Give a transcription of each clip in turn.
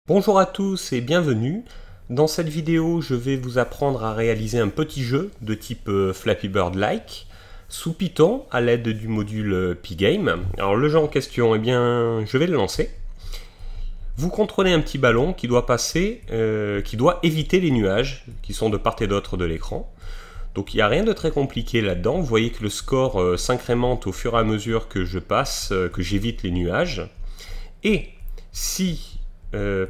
Bonjour à tous et bienvenue. Dans cette vidéo, je vais vous apprendre à réaliser un petit jeu de type Flappy Bird-like sous Python à l'aide du module Pygame. Alors le jeu en question, eh bien, je vais le lancer. Vous contrôlez un petit ballon qui doit passer, qui doit éviter les nuages qui sont de part et d'autre de l'écran. Donc il n'y a rien de très compliqué là-dedans. Vous voyez que le score s'incrémente au fur et à mesure que je passe, que j'évite les nuages. Et si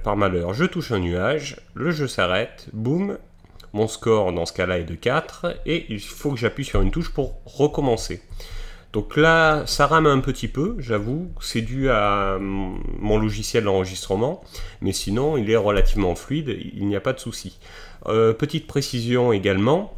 par malheur je touche un nuage, le jeu s'arrête, boum, mon score dans ce cas-là est de 4 et il faut que j'appuie sur une touche pour recommencer. Donc là ça rame un petit peu, j'avoue, c'est dû à mon logiciel d'enregistrement, mais sinon il est relativement fluide, il n'y a pas de souci. Petite précision également,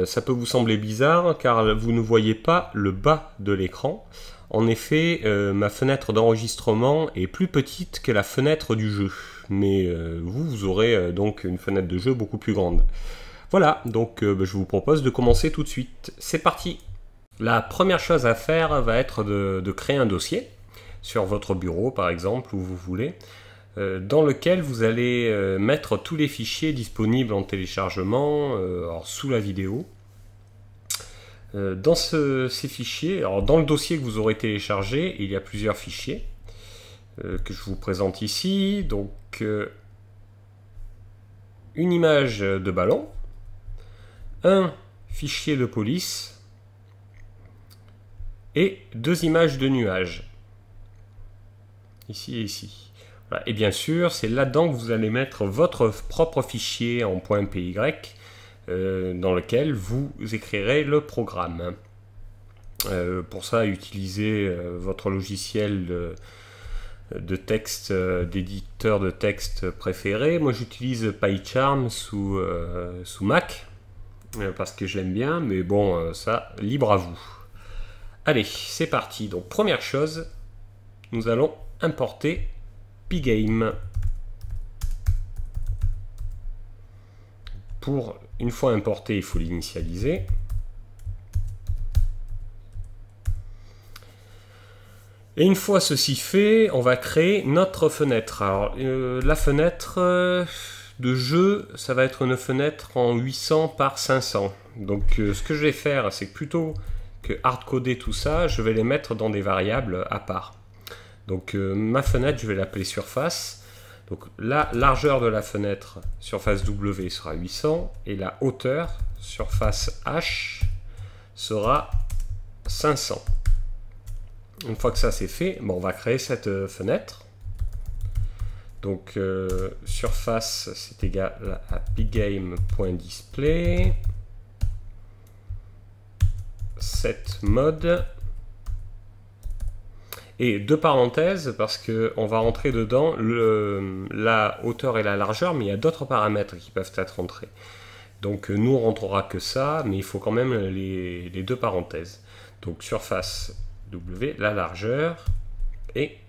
ça peut vous sembler bizarre car vous ne voyez pas le bas de l'écran. En effet, ma fenêtre d'enregistrement est plus petite que la fenêtre du jeu, mais vous aurez donc une fenêtre de jeu beaucoup plus grande. Voilà, donc je vous propose de commencer tout de suite. C'est parti! La première chose à faire va être de créer un dossier, sur votre bureau par exemple, où vous voulez, dans lequel vous allez mettre tous les fichiers disponibles en téléchargement sous la vidéo. Dans ces fichiers, alors dans le dossier que vous aurez téléchargé, il y a plusieurs fichiers que je vous présente ici. Donc une image de ballon, un fichier de police et deux images de nuages, ici et ici. Voilà. Et bien sûr, c'est là-dedans que vous allez mettre votre propre fichier en .py dans lequel vous écrirez le programme. Pour ça, utilisez votre logiciel de texte, d'éditeur de texte préféré. Moi, j'utilise PyCharm sous Mac, parce que je l'aime bien, mais bon, ça, libre à vous. Allez, c'est parti. Donc, première chose, nous allons importer Pygame. Une fois importé, il faut l'initialiser. Et une fois ceci fait, on va créer notre fenêtre. Alors, la fenêtre de jeu, ça va être une fenêtre en 800 par 500. Donc, ce que je vais faire, c'est que plutôt que hardcoder tout ça, je vais les mettre dans des variables à part. Donc, ma fenêtre, je vais l'appeler surface. Donc la largeur de la fenêtre, surface W, sera 800 et la hauteur, surface H, sera 500. Une fois que ça c'est fait, bon, on va créer cette fenêtre. Donc surface, c'est égal à pygame.display, set mode. Et deux parenthèses, parce qu'on va rentrer dedans la hauteur et la largeur, mais il y a d'autres paramètres qui peuvent être rentrés. Donc nous, on ne rentrera que ça, mais il faut quand même les deux parenthèses. Donc surface W, la largeur, et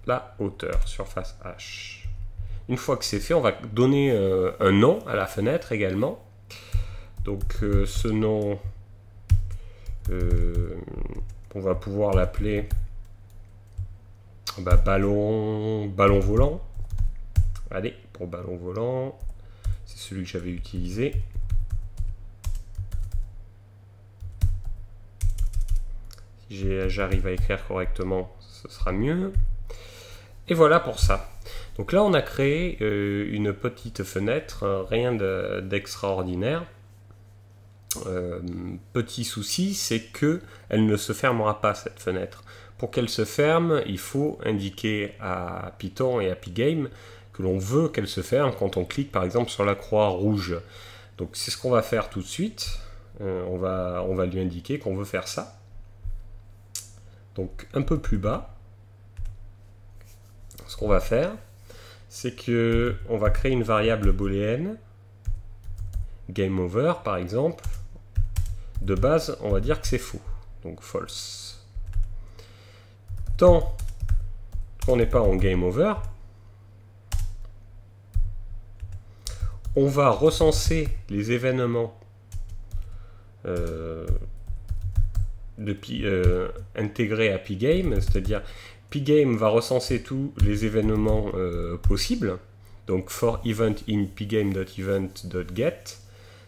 la hauteur, surface H. Une fois que c'est fait, on va donner un nom à la fenêtre également. Donc ce nom, on va pouvoir l'appeler ballon volant. Allez, pour ballon volant, c'est celui que j'avais utilisé. Si j'arrive à écrire correctement, ce sera mieux. Et voilà pour ça. Donc là, on a créé une petite fenêtre, rien d'extraordinaire. Petit souci, c'est que elle ne se fermera pas, cette fenêtre. Pour qu'elle se ferme, il faut indiquer à Python et à Pygame que l'on veut qu'elle se ferme quand on clique par exemple sur la croix rouge. Donc c'est ce qu'on va faire tout de suite. On va lui indiquer qu'on veut faire ça. Donc un peu plus bas, ce qu'on va faire, c'est que on va créer une variable booléenne, GameOver par exemple. De base, on va dire que c'est faux, donc false. Tant qu'on n'est pas en game over, on va recenser les événements intégrés à Pygame, c'est-à-dire Pgame va recenser tous les événements possibles. Donc for event in pgame.event.get,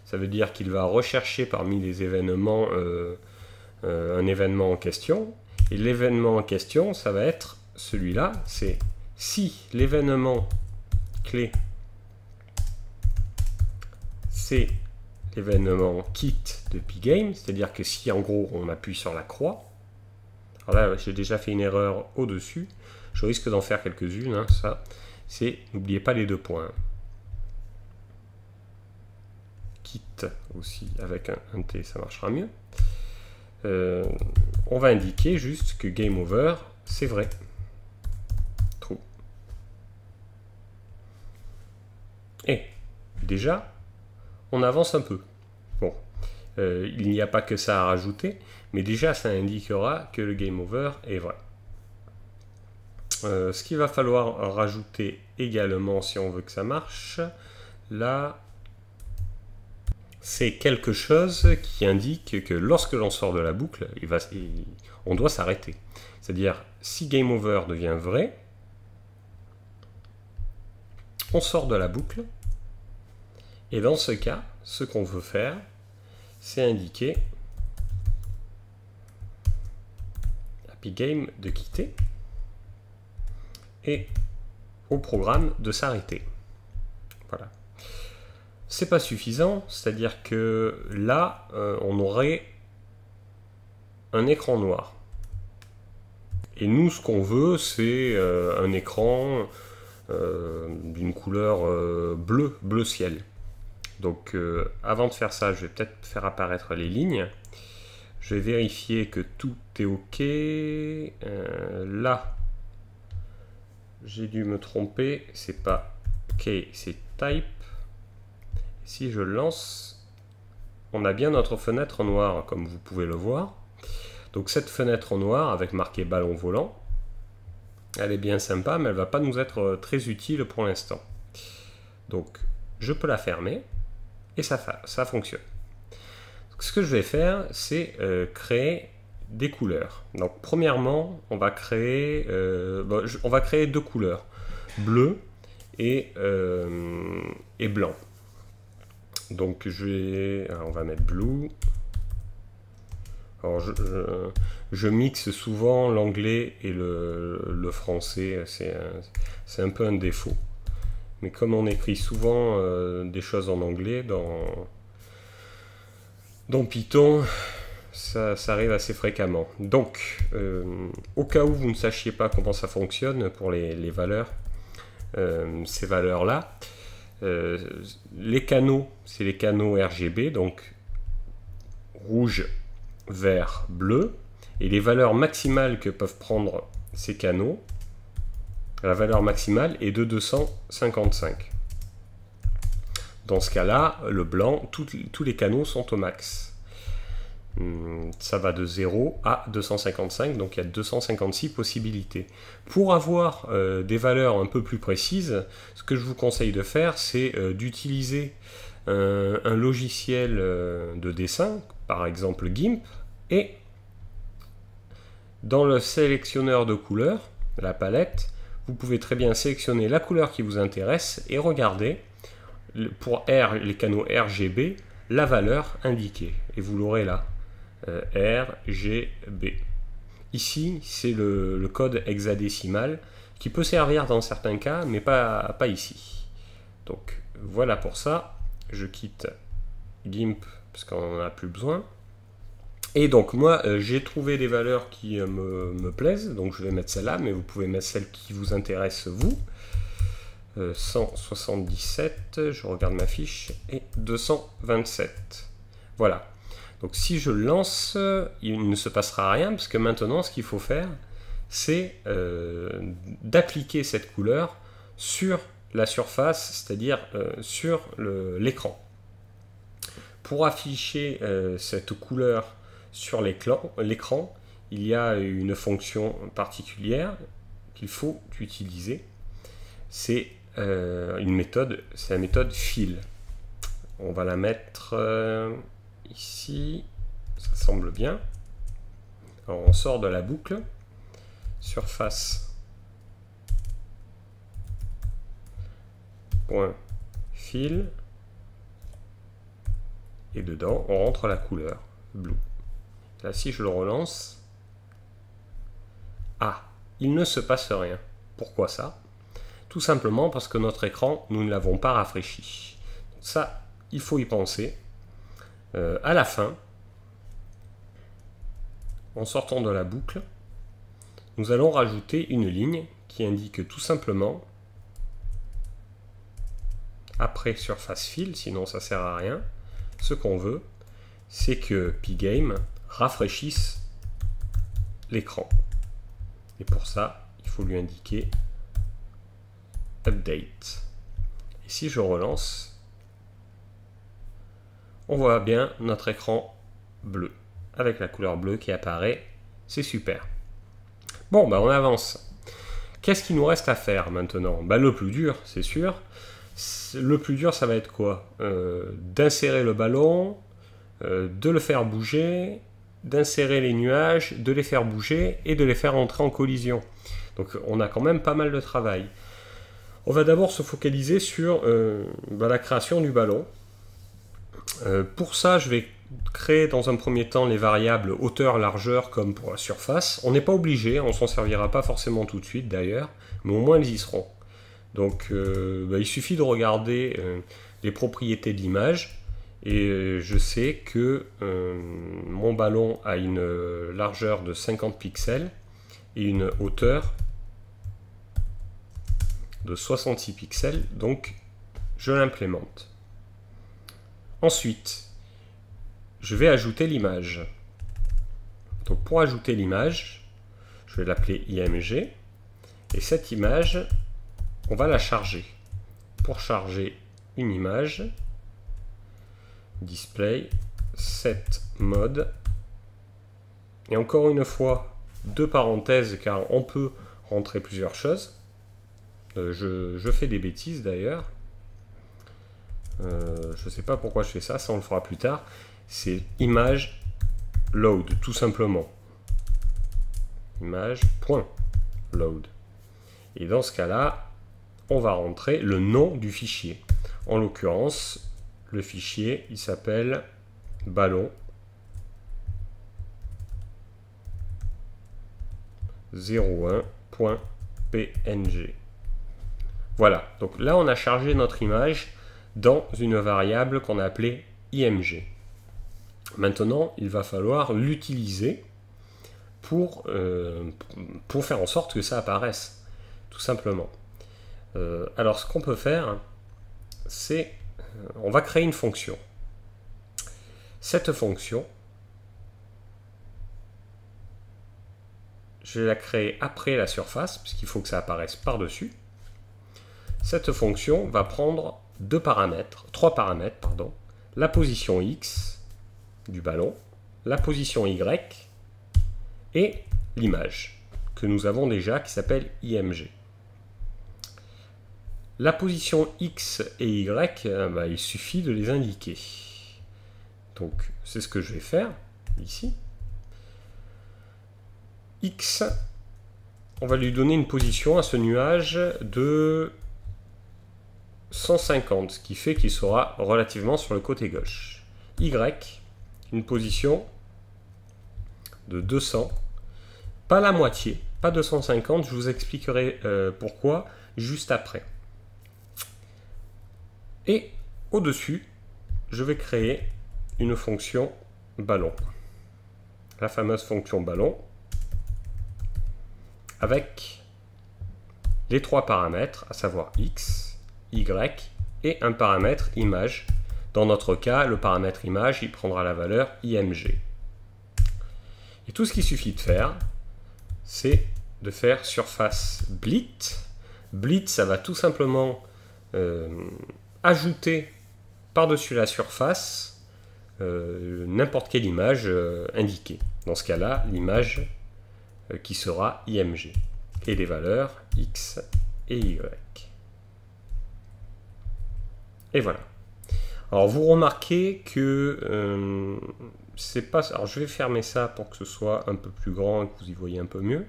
ça veut dire qu'il va rechercher parmi les événements un événement en question. Et l'événement en question, ça va être celui-là, c'est si l'événement clé, c'est l'événement kit de Pgame, c'est-à-dire que si en gros on appuie sur la croix, alors là j'ai déjà fait une erreur au-dessus, je risque d'en faire quelques-unes, hein, ça, c'est, n'oubliez pas les 2 points. Kit aussi, avec un T, ça marchera mieux. On va indiquer juste que game over, c'est vrai. True. Et déjà, on avance un peu. Bon, il n'y a pas que ça à rajouter, mais déjà ça indiquera que le game over est vrai. Ce qu'il va falloir rajouter également si on veut que ça marche, là, c'est quelque chose qui indique que lorsque l'on sort de la boucle, on doit s'arrêter. C'est-à-dire, si game over devient vrai, on sort de la boucle, et dans ce cas, ce qu'on veut faire, c'est indiquer à Pgame de quitter, et au programme de s'arrêter. Voilà. C'est pas suffisant, c'est-à-dire que là, on aurait un écran noir. Et nous, ce qu'on veut, c'est un écran d'une couleur bleu ciel. Donc, avant de faire ça, je vais peut-être faire apparaître les lignes. Je vais vérifier que tout est OK. Là, j'ai dû me tromper. C'est pas OK, c'est type. Si je lance, on a bien notre fenêtre noire, comme vous pouvez le voir. Donc cette fenêtre noire, avec marqué ballon volant, elle est bien sympa, mais elle ne va pas nous être très utile pour l'instant. Donc je peux la fermer, et ça fonctionne. Donc, ce que je vais faire, c'est créer des couleurs. Donc premièrement, on va créer 2 couleurs, bleu et blanc. Donc on va mettre blue. Alors je mixe souvent l'anglais et le français, c'est un peu un défaut. Mais comme on écrit souvent des choses en anglais dans Python, ça arrive assez fréquemment. Donc, au cas où vous ne sachiez pas comment ça fonctionne pour les valeurs, ces valeurs-là, les canaux, c'est les canaux RGB, donc rouge, vert, bleu, et les valeurs maximales que peuvent prendre ces canaux, la valeur maximale est de 255. Dans ce cas-là, le blanc, tous les canaux sont au max. Ça va de 0 à 255, donc il y a 256 possibilités. Pour avoir des valeurs un peu plus précises, ce que je vous conseille de faire, c'est d'utiliser un logiciel de dessin, par exemple GIMP, et dans le sélectionneur de couleurs, la palette, vous pouvez très bien sélectionner la couleur qui vous intéresse et regarder pour les canaux RGB la valeur indiquée, et vous l'aurez là. RGB. Ici, c'est le code hexadécimal qui peut servir dans certains cas, mais pas ici. Donc voilà pour ça. Je quitte GIMP parce qu'on n'en a plus besoin. Et donc moi, j'ai trouvé des valeurs qui me plaisent, donc je vais mettre celle-là, mais vous pouvez mettre celle qui vous intéresse vous. 177, je regarde ma fiche, et 227. Voilà. Donc si je lance, il ne se passera rien, parce que maintenant, ce qu'il faut faire, c'est d'appliquer cette couleur sur la surface, c'est-à-dire sur l'écran. Pour afficher cette couleur sur l'écran, il y a une fonction particulière qu'il faut utiliser. C'est une méthode, c'est la méthode fill. On va la mettre ici, ça semble bien. Alors on sort de la boucle. surface point fill, et dedans on rentre la couleur blue. Là si je le relance, ah, il ne se passe rien. Pourquoi ça? Tout simplement parce que notre écran, nous ne l'avons pas rafraîchi. Ça, il faut y penser. À la fin, en sortant de la boucle, nous allons rajouter une ligne qui indique tout simplement, après surface fill, sinon ça sert à rien, ce qu'on veut, c'est que Pgame rafraîchisse l'écran. Et pour ça, il faut lui indiquer update. Et si je relance, on voit bien notre écran bleu, avec la couleur bleue qui apparaît. C'est super. Bon, bah on avance. Qu'est-ce qu'il nous reste à faire maintenant? Bah, le plus dur, c'est sûr. Le plus dur, ça va être quoi? D'insérer le ballon, de le faire bouger, d'insérer les nuages, de les faire bouger et de les faire entrer en collision. Donc on a quand même pas mal de travail. On va d'abord se focaliser sur la création du ballon. Pour ça, je vais créer dans un premier temps les variables hauteur, largeur comme pour la surface. On n'est pas obligé, on s'en servira pas forcément tout de suite d'ailleurs, mais au moins elles y seront. Donc il suffit de regarder les propriétés de l'image et je sais que mon ballon a une largeur de 50 pixels et une hauteur de 66 pixels, donc je l'implémente. Ensuite, je vais ajouter l'image. Donc pour ajouter l'image, je vais l'appeler IMG et cette image, on va la charger. Pour charger une image, display, set mode, et encore une fois, deux parenthèses car on peut rentrer plusieurs choses. Je fais des bêtises d'ailleurs. Je ne sais pas pourquoi je fais ça, ça on le fera plus tard. C'est image load, tout simplement. Image.load. Et dans ce cas-là, on va rentrer le nom du fichier. En l'occurrence, le fichier, il s'appelle ballon 01.png. Voilà, donc là on a chargé notre image dans une variable qu'on a appelée IMG. Maintenant, il va falloir l'utiliser pour faire en sorte que ça apparaisse, tout simplement. Alors ce qu'on peut faire, c'est on va créer une fonction. Cette fonction, je vais la créer après la surface, puisqu'il faut que ça apparaisse par-dessus. Cette fonction va prendre trois paramètres, pardon, la position X du ballon, la position Y et l'image que nous avons déjà qui s'appelle IMG. La position X et Y, il suffit de les indiquer. Donc c'est ce que je vais faire ici. X, on va lui donner une position à ce nuage de 150, ce qui fait qu'il sera relativement sur le côté gauche. Y, une position de 200, pas la moitié, pas 250, je vous expliquerai pourquoi juste après. Et au-dessus, je vais créer une fonction ballon, la fameuse fonction ballon, avec les trois paramètres, à savoir X, Y et un paramètre image. Dans notre cas, le paramètre image, il prendra la valeur IMG. Et tout ce qu'il suffit de faire, c'est de faire surface blit. Blit, ça va tout simplement ajouter par-dessus la surface n'importe quelle image indiquée. Dans ce cas-là, l'image qui sera IMG. Et les valeurs X et Y. Et voilà. Alors vous remarquez que c'est pas... Alors je vais fermer ça pour que ce soit un peu plus grand et que vous y voyez un peu mieux.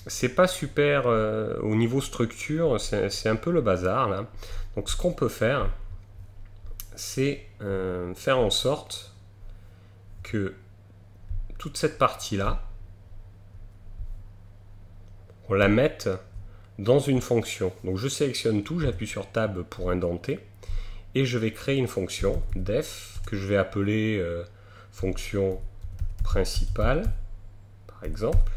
c'est pas super au niveau structure, c'est un peu le bazar là. Donc ce qu'on peut faire, c'est faire en sorte que toute cette partie là, on la mette dans une fonction. Donc je sélectionne tout, j'appuie sur Tab pour indenter, et je vais créer une fonction def que je vais appeler fonction principale, par exemple.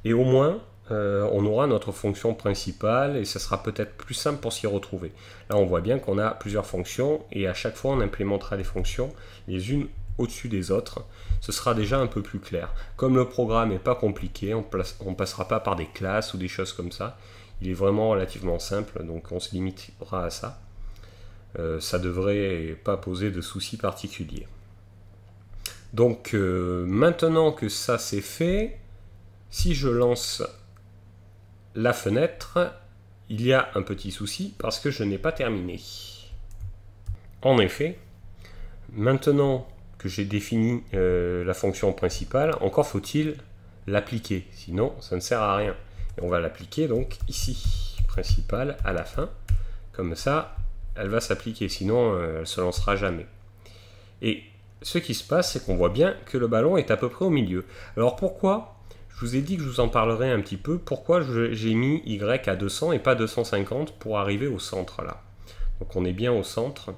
Et au moins, on aura notre fonction principale et ce sera peut-être plus simple pour s'y retrouver. Là, on voit bien qu'on a plusieurs fonctions et à chaque fois, on implémentera les fonctions les unes au-dessus des autres. Ce sera déjà un peu plus clair. Comme le programme n'est pas compliqué, on ne passera pas par des classes ou des choses comme ça. Il est vraiment relativement simple, donc on se limitera à ça. Ça ne devrait pas poser de soucis particuliers. Donc maintenant que ça c'est fait, si je lance la fenêtre, il y a un petit souci parce que je n'ai pas terminé. En effet, maintenant que j'ai défini la fonction principale, encore faut-il l'appliquer, sinon ça ne sert à rien. Et on va l'appliquer donc ici, principale, à la fin, comme ça elle va s'appliquer, sinon elle ne se lancera jamais. Et ce qui se passe, c'est qu'on voit bien que le ballon est à peu près au milieu. Alors pourquoi? Je vous ai dit que je vous en parlerai un petit peu. Pourquoi j'ai mis Y à 200 et pas 250 pour arriver au centre là. Donc on est bien au centre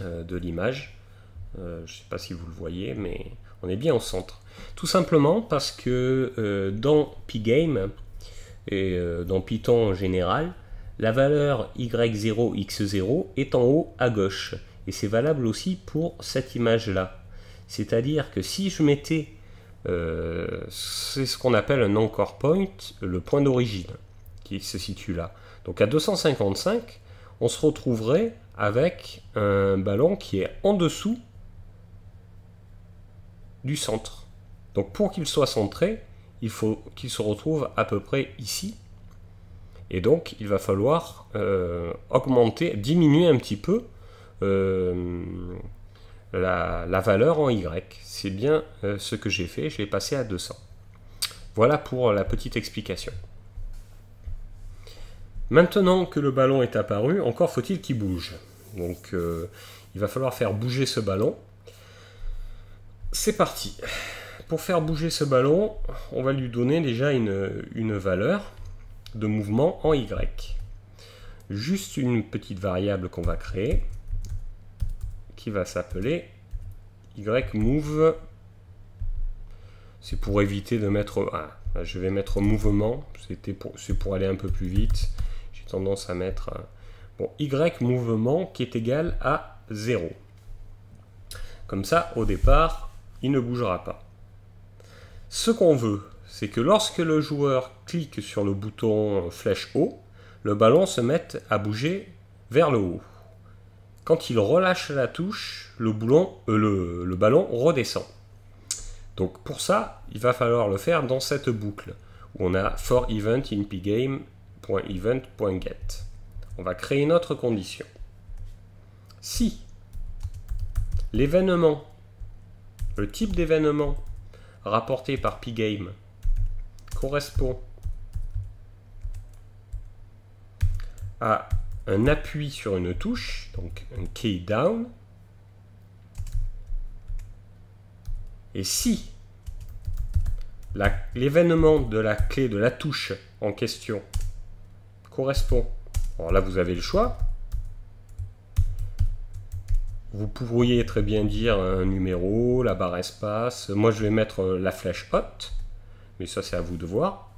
de l'image. Je ne sais pas si vous le voyez, mais on est bien au centre. Tout simplement parce que dans Pygame et dans Python en général, la valeur Y0, X0 est en haut à gauche. Et c'est valable aussi pour cette image-là. C'est-à-dire que si je mettais, c'est ce qu'on appelle un anchor point, le point d'origine, qui se situe là. Donc à 255, on se retrouverait avec un ballon qui est en dessous du centre. Donc pour qu'il soit centré, il faut qu'il se retrouve à peu près ici. Et donc il va falloir diminuer un petit peu la valeur en Y. C'est bien ce que j'ai fait, je l'ai passé à 200. Voilà pour la petite explication. Maintenant que le ballon est apparu, encore faut-il qu'il bouge. Donc il va falloir faire bouger ce ballon. C'est parti. Pour faire bouger ce ballon, on va lui donner déjà une valeur de mouvement en Y. Juste une petite variable qu'on va créer, qui va s'appeler YMove. C'est pour éviter de mettre... Ah, je vais mettre mouvement, c'est pour aller un peu plus vite. J'ai tendance à mettre... Bon, YMouvement qui est égal à 0. Comme ça, au départ, il ne bougera pas. Ce qu'on veut, c'est que lorsque le joueur clique sur le bouton flèche haut, le ballon se mette à bouger vers le haut. Quand il relâche la touche, le ballon redescend. Donc pour ça, il va falloir le faire dans cette boucle, où on a for event in pygame.event.get. On va créer une autre condition. Si l'événement, le type d'événement rapporté par Pygame correspond à un appui sur une touche, donc un key down, et si l'événement de la clé de la touche en question correspond, alors là vous avez le choix, vous pourriez très bien dire un numéro, la barre espace, moi je vais mettre la flèche haute, mais ça c'est à vous de voir.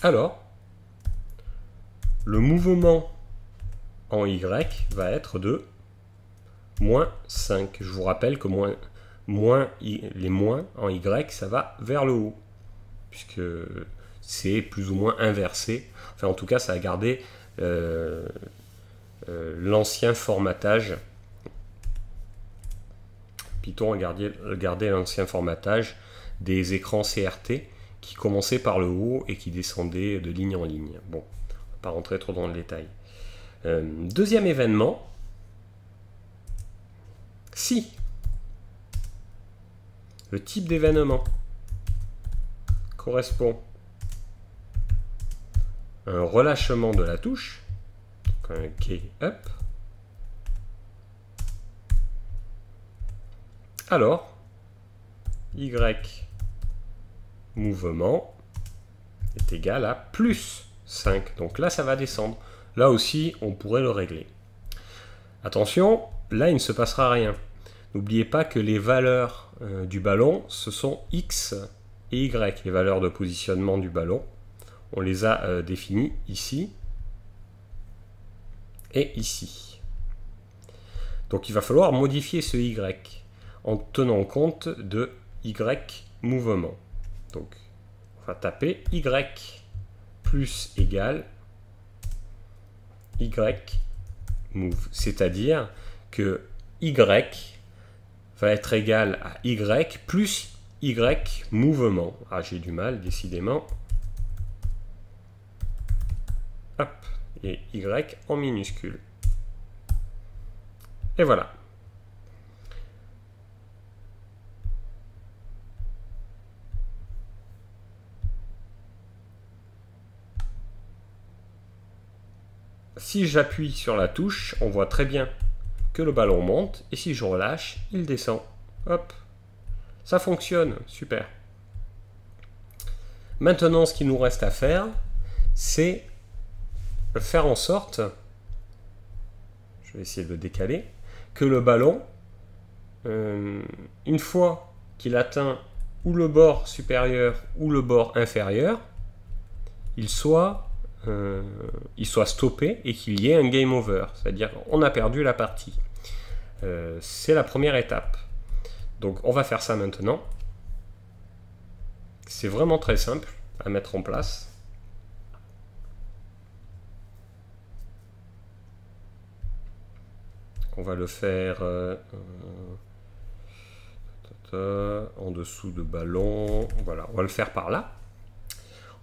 Alors, le mouvement en Y va être de moins 5. Je vous rappelle que les moins en Y, ça va vers le haut, puisque c'est plus ou moins inversé. Enfin, en tout cas, ça a gardé l'ancien formatage. Python a gardé l'ancien formatage des écrans CRT qui commençaient par le haut et qui descendaient de ligne en ligne. Bon, on ne va pas rentrer trop dans le détail. Deuxième événement, si Le type d'événement correspond à un relâchement de la touche, donc un key up. Alors, Y mouvement est égal à plus 5. Donc là, ça va descendre. Là aussi, on pourrait le régler. Attention, là, il ne se passera rien. N'oubliez pas que les valeurs du ballon, ce sont X et Y, les valeurs de positionnement du ballon. On les a définies ici et ici. Donc il va falloir modifier ce Y en tenant compte de Y mouvement. Donc on va taper Y plus égal Y move, c'est-à-dire que Y va être égal à Y plus Y mouvement. Ah, j'ai du mal, décidément. Hop, et Y en minuscule. Et voilà. Si j'appuie sur la touche, on voit très bien que le ballon monte, et si je relâche, il descend. Hop, ça fonctionne, super. Maintenant, ce qu'il nous reste à faire, c'est faire en sorte, je vais essayer de le décaler, que le ballon, une fois qu'il atteint ou le bord supérieur ou le bord inférieur, il soit stoppé et qu'il y ait un game over, c'est-à-dire qu'on a perdu la partie. C'est la première étape. Donc on va faire ça maintenant. C'est vraiment très simple à mettre en place. On va le faire en dessous de ballon. Voilà, on va le faire par là.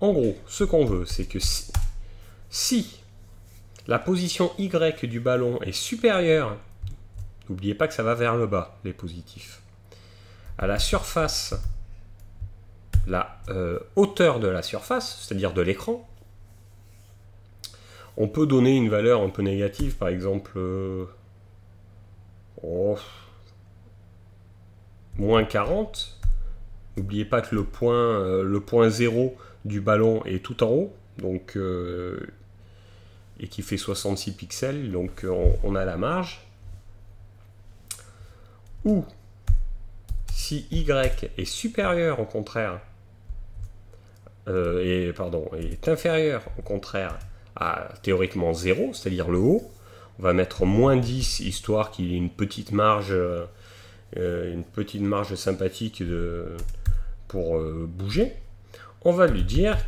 En gros, ce qu'on veut, c'est que si la position Y du ballon est supérieure, n'oubliez pas que ça va vers le bas, les positifs, à la surface, la hauteur de la surface, c'est-à-dire de l'écran, on peut donner une valeur un peu négative, par exemple, moins 40. N'oubliez pas que le point 0 du ballon est tout en haut, donc, et qui fait 66 pixels, donc on a la marge. Ou si Y est supérieur au contraire, est inférieur au contraire à théoriquement 0, c'est-à-dire le haut, on va mettre moins 10 histoire qu'il y ait une petite marge sympathique pour bouger. On va lui dire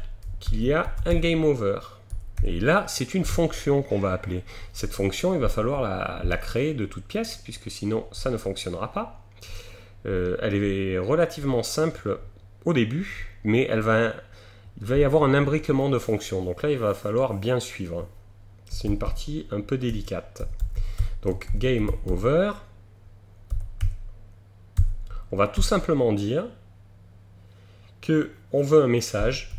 qu'il y a un game over. Et là, c'est une fonction qu'on va appeler. Cette fonction, il va falloir la créer de toutes pièces, puisque sinon, ça ne fonctionnera pas. Elle est relativement simple au début, mais il va y avoir un imbriquement de fonctions. Donc là, il va falloir bien suivre. C'est une partie un peu délicate. Donc, game over. On va tout simplement dire qu'on veut un message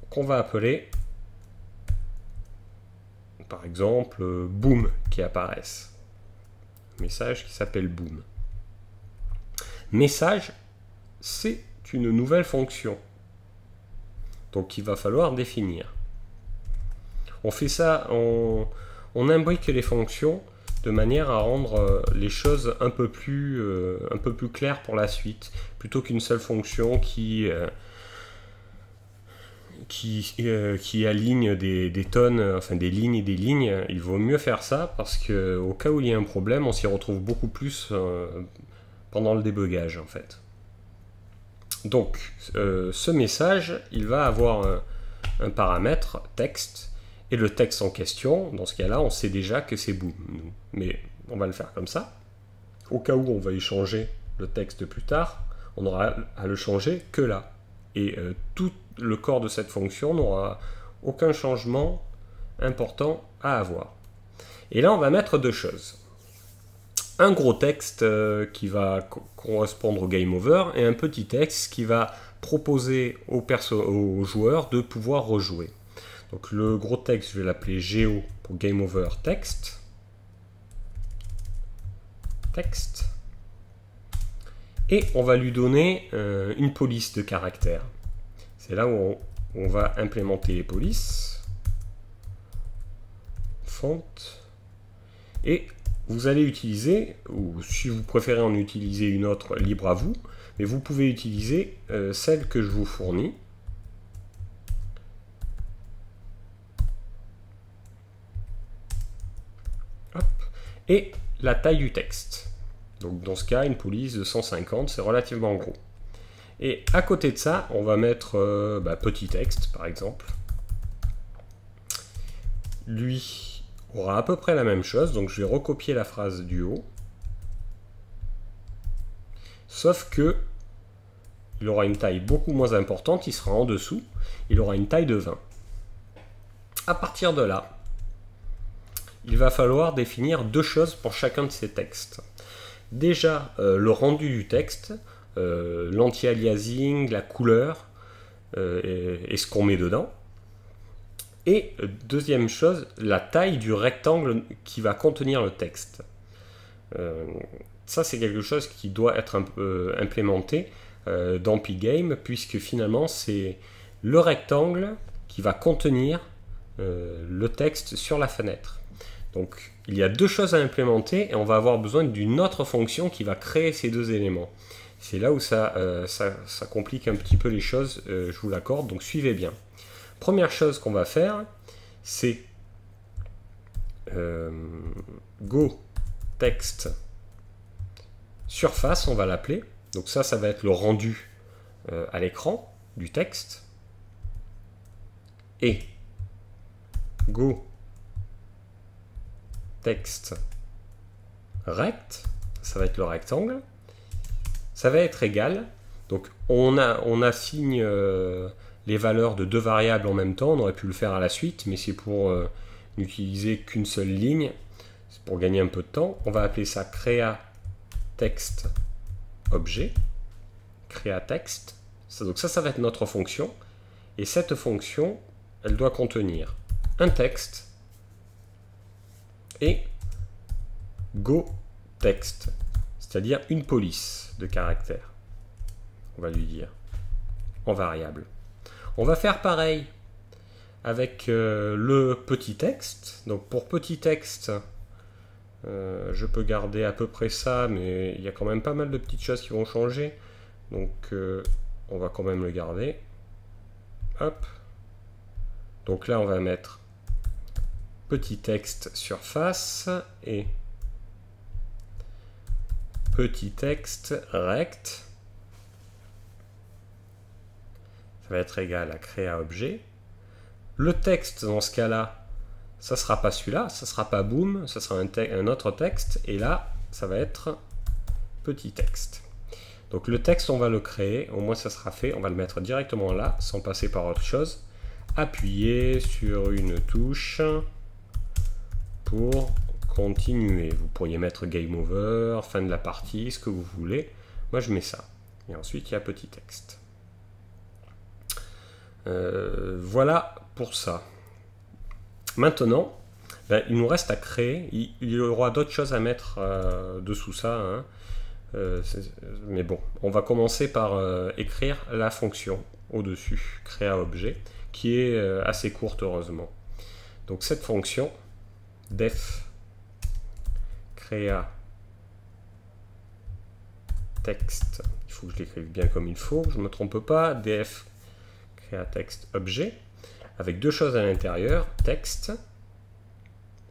qu'on va appeler, par exemple, boom qui apparaisse. Message qui s'appelle boom. Message, c'est une nouvelle fonction. Donc il va falloir définir. On fait ça, on imbrique les fonctions de manière à rendre les choses un peu plus claires pour la suite, plutôt qu'une seule fonction qui aligne des tonnes, enfin des lignes et des lignes. Il vaut mieux faire ça parce que au cas où il y a un problème, on s'y retrouve beaucoup plus pendant le débugage en fait. Donc ce message, il va avoir un paramètre texte, et le texte en question, dans ce cas-là, on sait déjà que c'est boom. Mais on va le faire comme ça. Au cas où on va y changer le texte plus tard, on aura à le changer que là. Et tout le corps de cette fonction n'aura aucun changement important à avoir. Et là, on va mettre deux choses. un gros texte qui va correspondre au game over et un petit texte qui va proposer aux joueurs de pouvoir rejouer. Donc le gros texte, je vais l'appeler Geo pour game over text. Texte. Et on va lui donner une police de caractères. C'est là où on va implémenter les polices. Font. Et vous allez utiliser, ou si vous préférez en utiliser une autre, libre à vous, mais vous pouvez utiliser celle que je vous fournis. Hop. Et la taille du texte. Donc dans ce cas, une police de 150, c'est relativement gros. Et à côté de ça, on va mettre petit texte, par exemple. Lui aura à peu près la même chose, donc je vais recopier la phrase du haut. Sauf que il aura une taille beaucoup moins importante, il sera en dessous, il aura une taille de 20. À partir de là, il va falloir définir deux choses pour chacun de ces textes. Déjà, le rendu du texte, l'anti-aliasing, la couleur, et ce qu'on met dedans. Et deuxième chose, la taille du rectangle qui va contenir le texte. Ça, c'est quelque chose qui doit être implémenté dans Pygame, puisque finalement, c'est le rectangle qui va contenir le texte sur la fenêtre. Donc, il y a deux choses à implémenter et on va avoir besoin d'une autre fonction qui va créer ces deux éléments. C'est là où ça complique un petit peu les choses, je vous l'accorde, donc suivez bien. Première chose qu'on va faire, c'est go text surface, on va l'appeler. Donc ça va être le rendu à l'écran du texte. Et go text rect, ça va être le rectangle. Ça va être égal. Donc on assigne les valeurs de deux variables en même temps. On aurait pu le faire à la suite, mais c'est pour n'utiliser qu'une seule ligne. C'est pour gagner un peu de temps. On va appeler ça créa text objet. Créa text. Donc ça va être notre fonction. Et cette fonction, elle doit contenir un texte et go text, c'est-à-dire une police de caractères. On va lui dire en variable. On va faire pareil avec le petit texte. Donc pour petit texte, je peux garder à peu près ça, mais il y a quand même pas mal de petites choses qui vont changer. Donc on va quand même le garder. Hop. Donc là on va mettre petit texte surface et petit texte rect. Ça va être égal à créa objet. Le texte, dans ce cas-là, ça ne sera pas celui-là, ça ne sera pas boom, ça sera un autre texte. Et là, ça va être petit texte. Donc le texte, on va le créer, au moins ça sera fait. On va le mettre directement là, sans passer par autre chose. Appuyez sur une touche pour continuer. Vous pourriez mettre game over, fin de la partie, ce que vous voulez. Moi, je mets ça. Et ensuite, il y a petit texte. Voilà pour ça. Maintenant, il nous reste à créer. Il y aura d'autres choses à mettre dessous ça. Hein. Mais bon, on va commencer par écrire la fonction au-dessus, créa objet, qui est assez courte heureusement. Donc cette fonction, def créa texte, il faut que je l'écrive bien comme il faut, je ne me trompe pas, df créa texte objet, avec deux choses à l'intérieur, texte,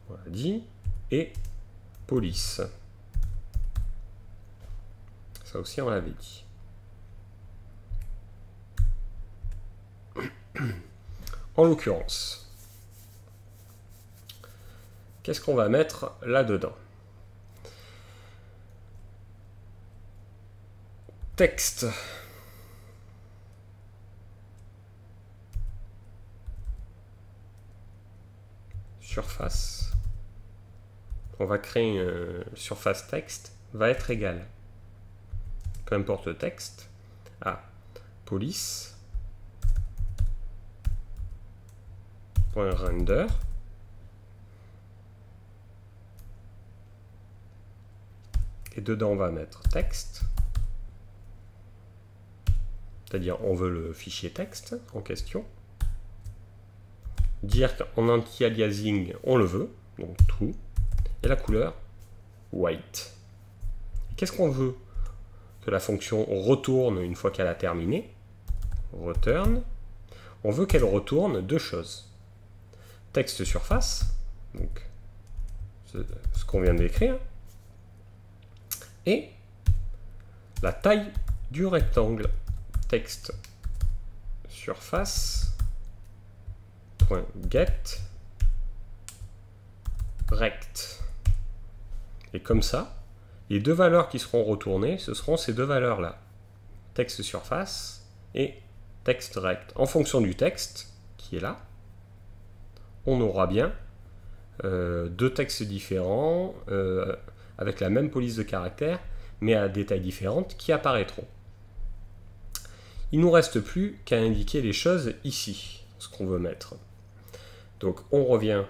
on l'a dit, et police. Ça aussi on l'avait dit. En l'occurrence, qu'est-ce qu'on va mettre là-dedans? Texte. Surface. on va créer une surface texte, va être égal, peu importe le texte, à police.render et dedans on va mettre texte, c'est-à-dire on veut le fichier texte en question, dire qu'en anti-aliasing on le veut, donc true, et la couleur white. Qu'est-ce qu'on veut que la fonction retourne une fois qu'elle a terminé? Return. On veut qu'elle retourne deux choses. Texte surface, donc ce qu'on vient d'écrire, et la taille du rectangle. Texte surface.get rect. Et comme ça, les deux valeurs qui seront retournées, ce seront ces deux valeurs-là. Texte surface et texte rect. En fonction du texte qui est là, on aura bien deux textes différents avec la même police de caractères, mais à des tailles différentes qui apparaîtront. Il ne nous reste plus qu'à indiquer les choses ici, ce qu'on veut mettre. Donc on revient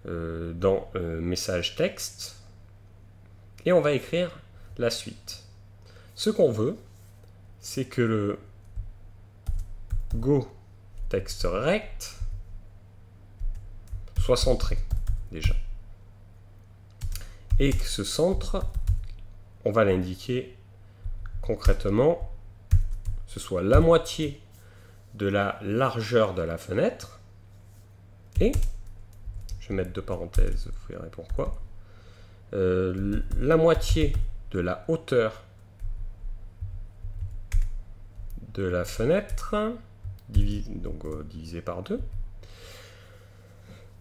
dans message texte et on va écrire la suite. Ce qu'on veut, c'est que le go texte rect soit centré déjà. Et que ce centre, on va l'indiquer concrètement, ce soit la moitié de la largeur de la fenêtre et, je vais mettre deux parenthèses, vous verrez pourquoi, la moitié de la hauteur de la fenêtre, divisé par 2.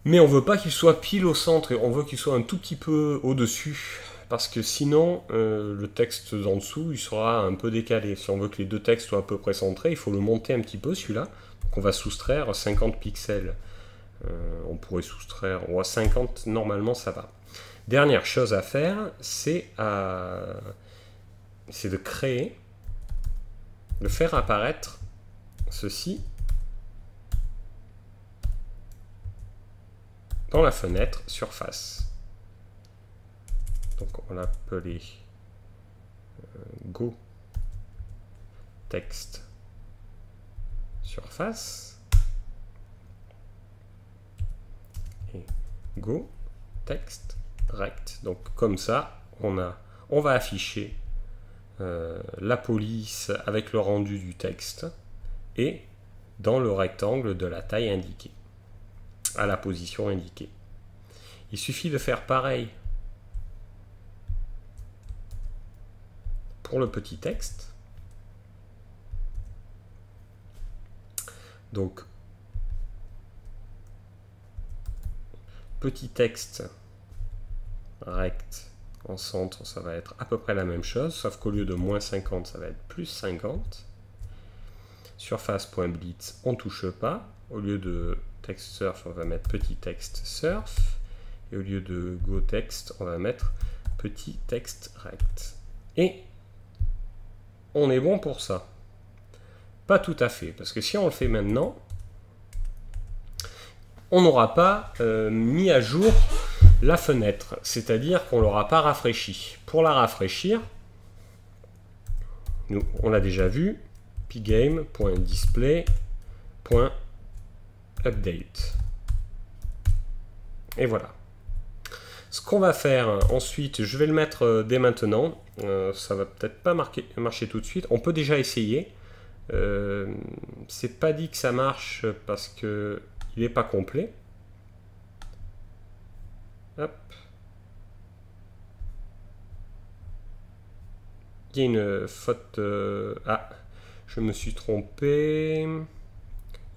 Mais on ne veut pas qu'il soit pile au centre, on veut qu'il soit un tout petit peu au-dessus, parce que sinon, le texte en dessous, il sera un peu décalé. Si on veut que les deux textes soient à peu près centrés, il faut le monter un petit peu, celui-là. Donc on va soustraire 50 pixels. On pourrait soustraire 50, normalement ça va. Dernière chose à faire, c'est de créer, de faire apparaître ceci dans la fenêtre surface. Donc on l'a appelé go texte surface et go texte rect. Donc comme ça, on va afficher la police avec le rendu du texte et dans le rectangle de la taille indiquée, à la position indiquée. Il suffit de faire pareil pour le petit texte. Donc, petit texte rect en centre, ça va être à peu près la même chose, sauf qu'au lieu de moins 50, ça va être plus 50. Surface.blitz, on ne touche pas. Au lieu de texte surf, on va mettre petit texte surf. Et au lieu de go text, on va mettre petit texte rect. Et on est bon pour ça. Pas tout à fait, parce que si on le fait maintenant, on n'aura pas mis à jour la fenêtre, c'est-à-dire qu'on ne l'aura pas rafraîchi. Pour la rafraîchir, nous, on l'a déjà vu, pgame.display.update. Et voilà. Ce qu'on va faire ensuite, je vais le mettre dès maintenant, ça va peut-être pas marcher tout de suite, on peut déjà essayer. C'est pas dit que ça marche parce que il n'est pas complet. Hop. Il y a une faute. Ah, je me suis trompé.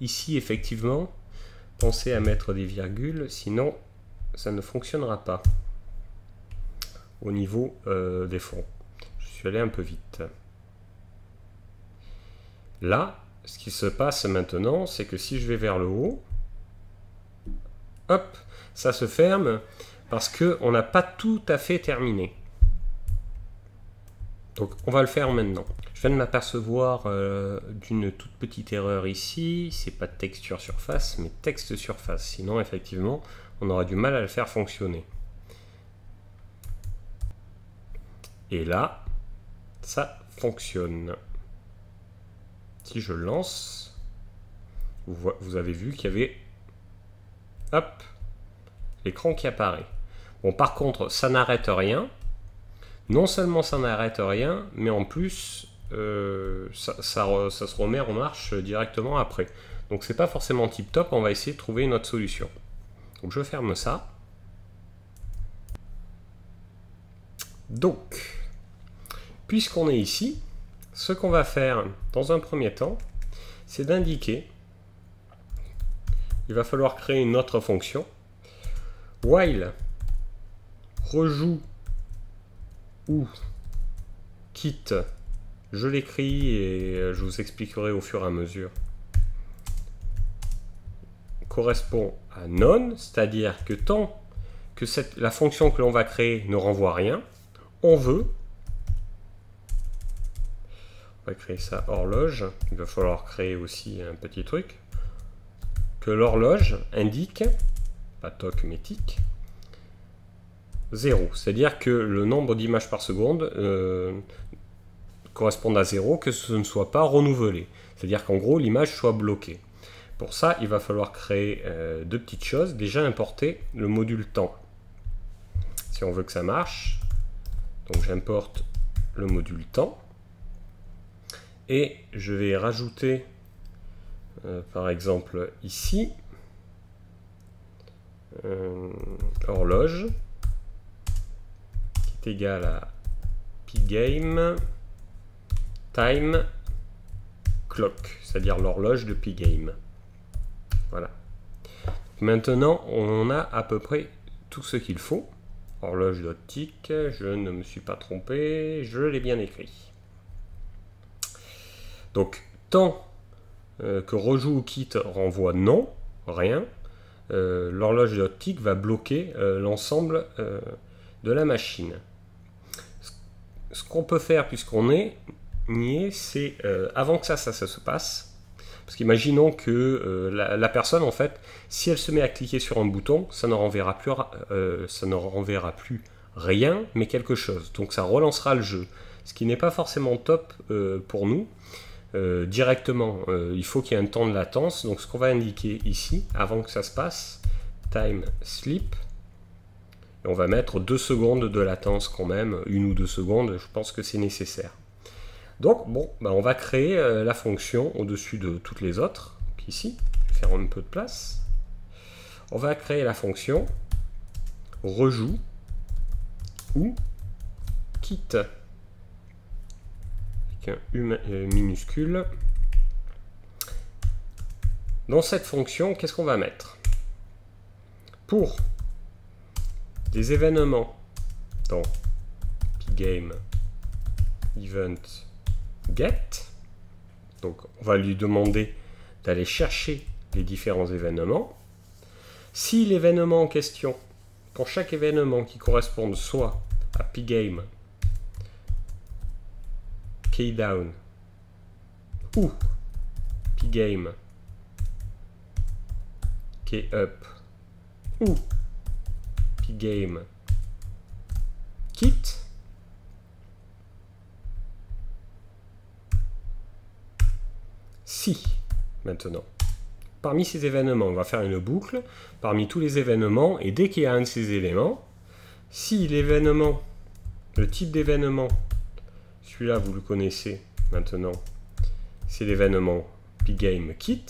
Ici, effectivement, pensez à mettre des virgules, sinon ça ne fonctionnera pas au niveau des fonds. Je suis allé un peu vite. Là, ce qui se passe maintenant, c'est que si je vais vers le haut, hop, ça se ferme parce qu'on n'a pas tout à fait terminé. Donc on va le faire maintenant. Je viens de m'apercevoir d'une toute petite erreur ici. C'est pas texture surface, mais texte surface. Sinon, effectivement, on aura du mal à le faire fonctionner. Et là, ça fonctionne. Si je lance, vous avez vu qu'il y avait, hop, l'écran qui apparaît. Bon, par contre, ça n'arrête rien. Non seulement ça n'arrête rien, mais en plus, ça se remet en marche directement après. Donc c'est pas forcément tip top, on va essayer de trouver une autre solution. Donc je ferme ça. Donc, puisqu'on est ici, ce qu'on va faire dans un premier temps, c'est d'indiquer, il va falloir créer une autre fonction, while rejoue ou quitte, je l'écris et je vous expliquerai au fur et à mesure, correspond à none, c'est-à-dire que tant que la fonction que l'on va créer ne renvoie rien, on va créer ça horloge. Il va falloir créer aussi un petit truc, que l'horloge indique, pas toc mais tic, 0, c'est-à-dire que le nombre d'images par seconde corresponde à 0, que ce ne soit pas renouvelé, c'est-à-dire qu'en gros l'image soit bloquée. Pour ça, il va falloir créer deux petites choses. Déjà importer le module temps, si on veut que ça marche. Donc j'importe le module temps, et je vais rajouter par exemple ici horloge qui est égal à pgame time clock, c'est-à-dire l'horloge de pgame. Voilà. Maintenant, on a à peu près tout ce qu'il faut. Horloge.tic, je ne me suis pas trompé, je l'ai bien écrit. Donc, tant que rejoue ou quitte renvoie non, rien, l'horloge.tic va bloquer l'ensemble de la machine. Ce qu'on peut faire, puisqu'on est nié, c'est avant que ça se passe, parce qu'imaginons que la personne, en fait, si elle se met à cliquer sur un bouton, ça ne renverra plus rien, mais quelque chose. Donc ça relancera le jeu, ce qui n'est pas forcément top pour nous. Directement, il faut qu'il y ait un temps de latence. Donc ce qu'on va indiquer ici, avant que ça se passe, time sleep, et on va mettre 2 secondes de latence quand même, 1 ou 2 secondes, je pense que c'est nécessaire. Donc bon, on va créer la fonction au-dessus de toutes les autres. Donc, ici, je vais faire un peu de place. On va créer la fonction rejoue ou quitte. Un U minuscule. Dans cette fonction, qu'est-ce qu'on va mettre? Pour des événements dans pgame event get, donc on va lui demander d'aller chercher les différents événements. Si l'événement en question, pour chaque événement qui corresponde soit à pgame keydown ou pgame keyup ou pgame kit, si maintenant parmi ces événements, on va faire une boucle parmi tous les événements, et dès qu'il y a un de ces éléments, si l'événement, le type d'événement, celui-là, vous le connaissez maintenant, c'est l'événement pgame kit.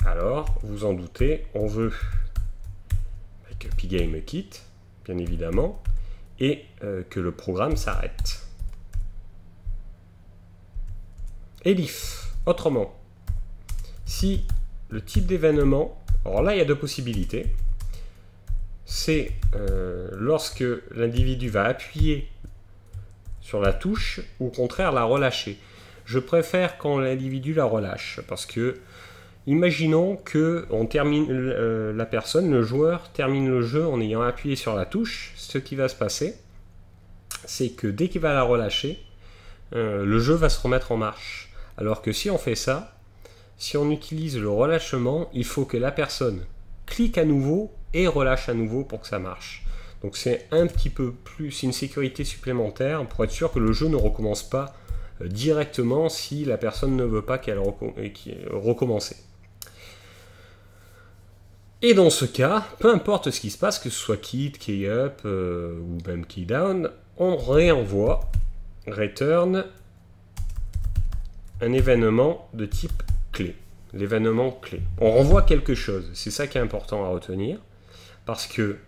Alors, vous en doutez, on veut avec pgame kit, bien évidemment, et que le programme s'arrête. Elif, autrement, si le type d'événement, alors là, il y a deux possibilités. C'est lorsque l'individu va appuyer sur la touche ou au contraire la relâcher. Je préfère quand l'individu la relâche parce que Imaginons que on termine, la personne, le joueur, termine le jeu en ayant appuyé sur la touche. Ce qui va se passer, c'est que dès qu'il va la relâcher, le jeu va se remettre en marche. Alors que si on fait ça, si on utilise le relâchement, il faut que la personne clique à nouveau et relâche à nouveau pour que ça marche. Donc c'est un petit peu plus une sécurité supplémentaire pour être sûr que le jeu ne recommence pas directement si la personne ne veut pas qu'elle recommence. Et dans ce cas, peu importe ce qui se passe, que ce soit key, key up ou même key down, on réenvoie return un événement de type clé. L'événement clé. On renvoie quelque chose. C'est ça qui est important à retenir. Parce que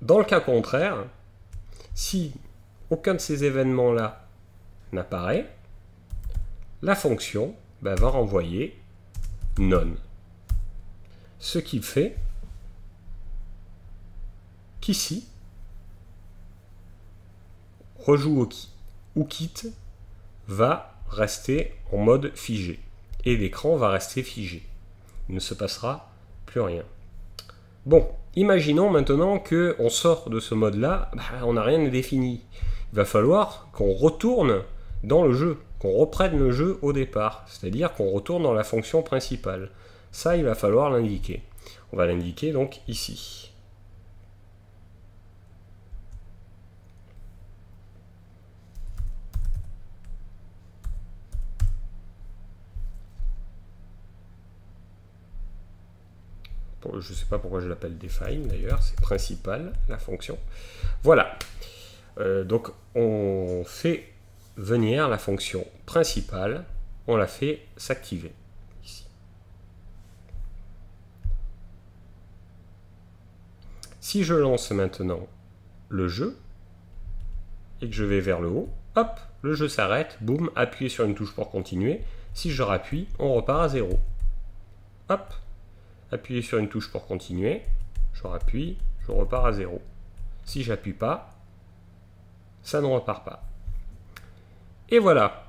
dans le cas contraire, si aucun de ces événements-là n'apparaît, la fonction va renvoyer none. Ce qui fait qu'ici, rejoue ou quitte va rester en mode figé. Et l'écran va rester figé. Il ne se passera plus rien. Bon, imaginons maintenant qu'on sort de ce mode-là, on n'a rien défini. Il va falloir qu'on retourne dans le jeu, qu'on reprenne le jeu au départ, c'est-à-dire qu'on retourne dans la fonction principale. Ça, il va falloir l'indiquer. On va l'indiquer donc ici. Je ne sais pas pourquoi je l'appelle define d'ailleurs, c'est principal, la fonction. Voilà. Donc on fait venir la fonction principale, on la fait s'activer ici. Si je lance maintenant le jeu et que je vais vers le haut, hop, le jeu s'arrête, boum, appuyez sur une touche pour continuer. Si je rappuie, on repart à 0. Hop. Appuyez sur une touche pour continuer, je rappuie, je repars à 0. Si j'appuie pas, ça ne repart pas. Et voilà.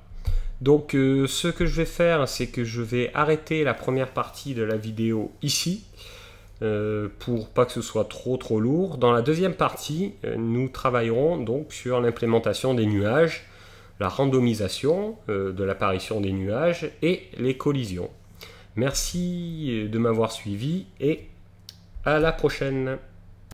Donc ce que je vais faire, c'est que je vais arrêter la première partie de la vidéo ici, pour pas que ce soit trop lourd. Dans la deuxième partie, nous travaillerons donc sur l'implémentation des nuages, la randomisation de l'apparition des nuages et les collisions. Merci de m'avoir suivi et à la prochaine.